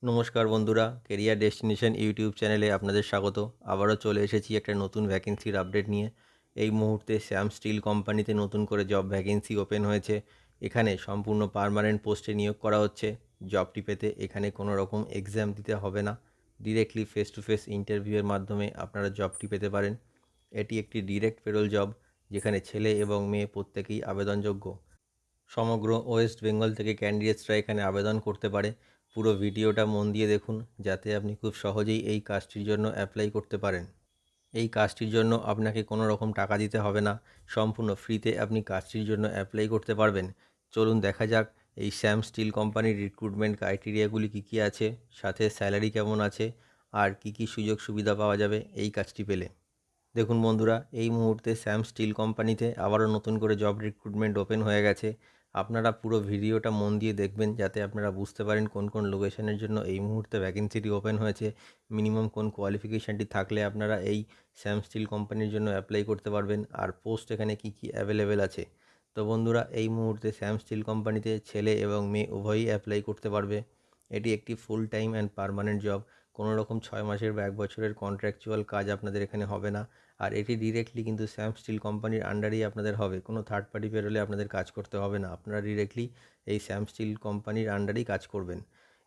নমস্কার বন্ধুরা, career destination YouTube চ্যানেলে আপনাদের স্বাগত। আবারও চলে এসেছি একটা নতুন ভ্যাকেন্সির আপডেট নিয়ে। এই মুহূর্তে শ্যাম স্টিল কোম্পানিতে নতুন করে জব ভ্যাকেন্সি ওপেন হয়েছে। এখানে সম্পূর্ণ পার্মানেন্ট পোস্টে নিয়োগ করা হচ্ছে। জবটি পেতে এখানে কোনো রকম এক্সাম দিতে হবে না, ডিরেক্টলি ফেস টু ফেস ইন্টারভিউয়ের মাধ্যমে আপনারা জবটি পেতে পারেন। এটি একটি ডিরেক্ট পেরোল জব, যেখানে ছেলে এবং মেয়ে প্রত্যেকেই আবেদনযোগ্য। সমগ্র ওয়েস্ট বেঙ্গল থেকে ক্যান্ডিডেটসরা এখানে আবেদন করতে পারে। পুরো ভিডিওটা মন দিয়ে দেখুন, যাতে আপনি খুব সহজেই এই কাজটির জন্য অ্যাপ্লাই করতে পারেন। এই কাজটির জন্য আপনাকে কোনো রকম টাকা দিতে হবে না, সম্পূর্ণ ফ্রিতে আপনি কাজটির জন্য অ্যাপ্লাই করতে পারবেন। চলুন দেখা যাক এই শ্যাম স্টিল কোম্পানির রিক্রুটমেন্ট ক্রাইটেরিয়াগুলি কী কী আছে, সাথে স্যালারি কেমন আছে, আর কী কী সুযোগ সুবিধা পাওয়া যাবে এই কাজটি পেলে। দেখুন বন্ধুরা, এই মুহূর্তে শ্যাম স্টিল কোম্পানিতে আবারও নতুন করে জব রিক্রুটমেন্ট ওপেন হয়ে গেছে। আপনারা পুরো ভিডিওটা মন দিয়ে দেখবেন, যাতে আপনারা বুঝতে পারেন কোন কোন লোকেশনের জন্য এই মুহূর্তে ভ্যাকেন্সিটি ওপেন হয়েছে, মিনিমাম কোন কোয়ালিফিকেশানটি থাকলে আপনারা এই শ্যাম স্টিল কোম্পানির জন্য অ্যাপ্লাই করতে পারবেন, আর পোস্ট এখানে কী কী অ্যাভেলেবেল আছে। তো বন্ধুরা, এই মুহূর্তে শ্যাম স্টিল কোম্পানিতে ছেলে এবং মেয়ে উভয়ই অ্যাপ্লাই করতে পারবে। এটি একটি full time and permanent job. কোনো রকম 6 মাসের বা 1 বছরের কন্ট্রাকচুয়াল কাজ আপনাদের এখানে হবে না। আর এটি ডিরেক্টলি কিন্তু শ্যাম স্টিল কোম্পানির আন্ডারেই আপনাদের হবে। কোনো থার্ড পার্টি পেরোলে আপনাদের কাজ করতে হবে না। আপনারা ডিরেক্টলি এই শ্যাম স্টিল কোম্পানির আন্ডারেই কাজ করবেন।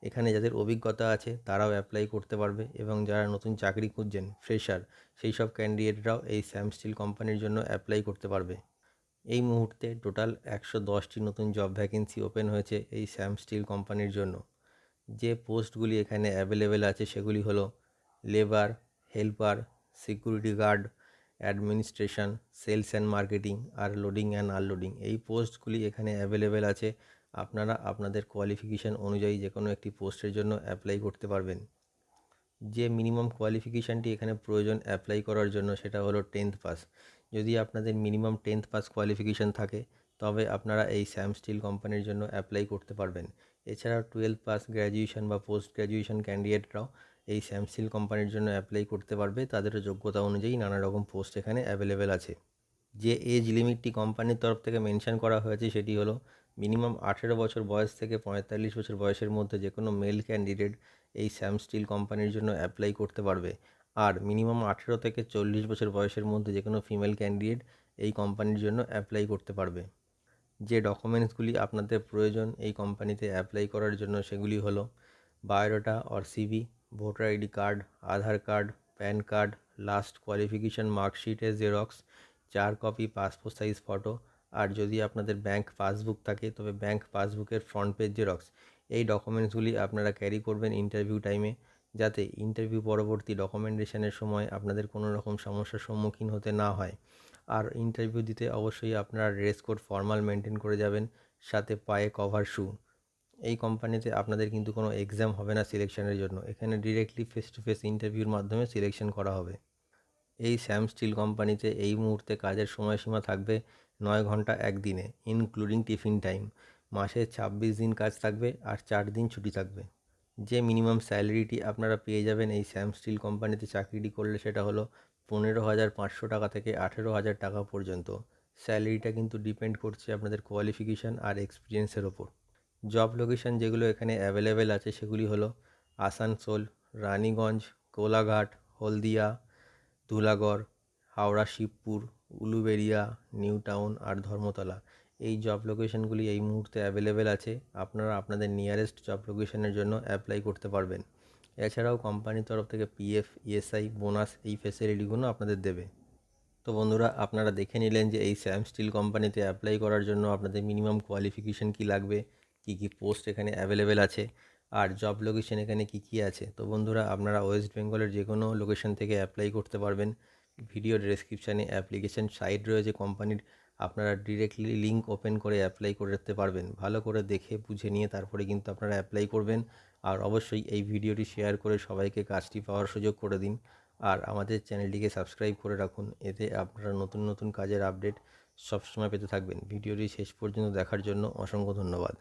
এখানে যাদের অভিজ্ঞতা আছে তারাও অ্যাপ্লাই করতে পারবে, এবং যারা নতুন চাকরি খুঁজছেন, ফ্রেশার, সেই সব ক্যান্ডিডেটরাও এই শ্যাম স্টিল কোম্পানির জন্য অ্যাপ্লাই করতে পারবে। এই মুহূর্তে টোটাল 110টি নতুন জব ভ্যাকেন্সি ওপেন হয়েছে এই শ্যাম স্টিল কোম্পানির জন্য। যে পোস্টগুলি এখানে অ্যাভেলেবেল আছে সেগুলি হলো labour, helper, security guard, administration, sales and marketing, আর লোডিং অ্যান্ড আনলোডিং। এই পোস্টগুলি এখানে অ্যাভেলেবেল আছে। আপনারা আপনাদের কোয়ালিফিকেশান অনুযায়ী যে কোনো একটি পোস্টের জন্য অ্যাপ্লাই করতে পারবেন। যে মিনিমাম কোয়ালিফিকেশানটি এখানে প্রয়োজন অ্যাপ্লাই করার জন্য, সেটা হলো 10th পাস। যদি আপনাদের মিনিমাম 10th পাস কোয়ালিফিকেশান থাকে, তবে আপনারা এই শ্যাম স্টিল কোম্পানির জন্য অ্যাপ্লাই করতে পারবেন। এছাড়াও 12 পাস, গ্র্যাজুয়েশন বা পোস্ট গ্র্যাজুয়েশন ক্যান্ডিডেটরাও এই শ্যাম স্টিল কোম্পানির জন্য অ্যাপ্লাই করতে পারবে। তাদেরও যোগ্যতা অনুযায়ী নানা রকম পোস্ট এখানে অ্যাভেলেবেল আছে। যে এজ লিমিটটি কোম্পানির তরফ থেকে মেনশন করা হয়েছে সেটি হলো মিনিমাম 18 বছর বয়স থেকে 45 বছর বয়সের মধ্যে যে কোনো মেল ক্যান্ডিডেট এই শ্যাম স্টিল কোম্পানির জন্য অ্যাপ্লাই করতে পারবে। আর মিনিমাম 18 থেকে 40 বছর বয়সের মধ্যে যে কোনো ফিমেল ক্যান্ডিডেট এই কোম্পানির জন্য অ্যাপ্লাই করতে পারবে। যে ডকুমেন্টসগুলি আপনাদের প্রয়োজন এই কোম্পানিতে অ্যাপ্লাই করার জন্য, সেগুলি হলো biodata or CV, voter ID card, Aadhaar card, PAN card, last qualification মার্কশিটের xerox, 4 copy passport size photo, আর যদি আপনাদের ব্যাংক পাসবুক থাকে তবে ব্যাংক পাসবুকের ফ্রন্ট পেজ জেরক্স। এই ডকুমেন্টসগুলি আপনারা ক্যারি করবেন ইন্টারভিউ টাইমে, যাতে ইন্টারভিউ পরবর্তী ডকুমেন্টেশনের সময় আপনাদের কোনো রকম সমস্যার সম্মুখীন হতে না হয়। আর ইন্টারভিউ দিতে অবশ্যই আপনারা ড্রেস কোড ফর্মাল মেনটেন করে যাবেন, সাথে পায়ে কভার শু। এই কোম্পানিতে আপনাদের কিন্তু কোনো এক্সাম হবে না সিলেকশনের জন্য, এখানে ডিরেক্টলি ফেস টু ফেস ইন্টারভিউর মাধ্যমে সিলেকশন করা হবে। এই শ্যাম স্টিল কোম্পানিতে এই মুহূর্তে কাজের সময়সীমা থাকবে 9 ঘন্টা একদিনে, ইনক্লুডিং টিফিন টাইম। মাসে 26 দিন কাজ থাকবে আর 4 দিন ছুটি থাকবে। যে মিনিমাম স্যালারিটি আপনারা পেয়ে যাবেন এই শ্যাম স্টিল কোম্পানিতে চাকরিটি করলে, সেটা হলো 15,500 টাকা থেকে 18,000 টাকা পর্যন্ত। স্যালারিটা কিন্তু ডিপেন্ড করছে আপনাদের কোয়ালিফিকেশান আর এক্সপিরিয়েন্সের ওপর। জব লোকেশান যেগুলো এখানে অ্যাভেলেবেল আছে সেগুলি হলো আসানসোল, রানীগঞ্জ, কোলাঘাট, হলদিয়া, ধুলাগড়, হাওড়া শিবপুর, উলুবেড়িয়া, নিউ টাউন আর ধর্মতলা। এই জব লোকেশনগুলি এই মুহূর্তে অ্যাভেলেবেল আছে। আপনারা আপনাদের নিয়ারেস্ট জব লোকেশনের জন্য অ্যাপ্লাই করতে পারবেন। এছাড়াও কোম্পানির তরফ থেকে পিএফ, ইএসআই, বোনাস এই ফেসিলিটিগুলো আপনাদের দেবে। তো বন্ধুরা, আপনারা দেখে নিলেন যে এই শ্যাম স্টিল কোম্পানিতে অ্যাপ্লাই করার জন্য আপনাদের মিনিমাম কোয়ালিফিকেশান কী লাগবে, কী কী পোস্ট এখানে অ্যাভেলেবেল আছে, আর জব লোকেশন এখানে কী কী আছে। তো বন্ধুরা, আপনারা ওয়েস্ট বেঙ্গলের যে কোনো লোকেশন থেকে অ্যাপ্লাই করতে পারবেন। ভিডিও ডেসক্রিপশানে অ্যাপ্লিকেশান সাইট রয়েছে কোম্পানির, আপনারা ডিরেক্টলি লিঙ্ক ওপেন করে অ্যাপ্লাই করতে পারবেন। ভালো করে দেখে বুঝে নিয়ে তারপরে কিন্তু আপনারা অ্যাপ্লাই করবেন। আর অবশ্যই এই ভিডিওটি শেয়ার করে সবাইকে কাজটি পাওয়ার সুযোগ করে দিন। আর আমাদের চ্যানেলটিকে সাবস্ক্রাইব করে রাখুন, এতে আপনারা নতুন নতুন কাজের আপডেট সবসময় পেতে থাকবেন। ভিডিওটি শেষ পর্যন্ত দেখার জন্য অসংখ্য ধন্যবাদ।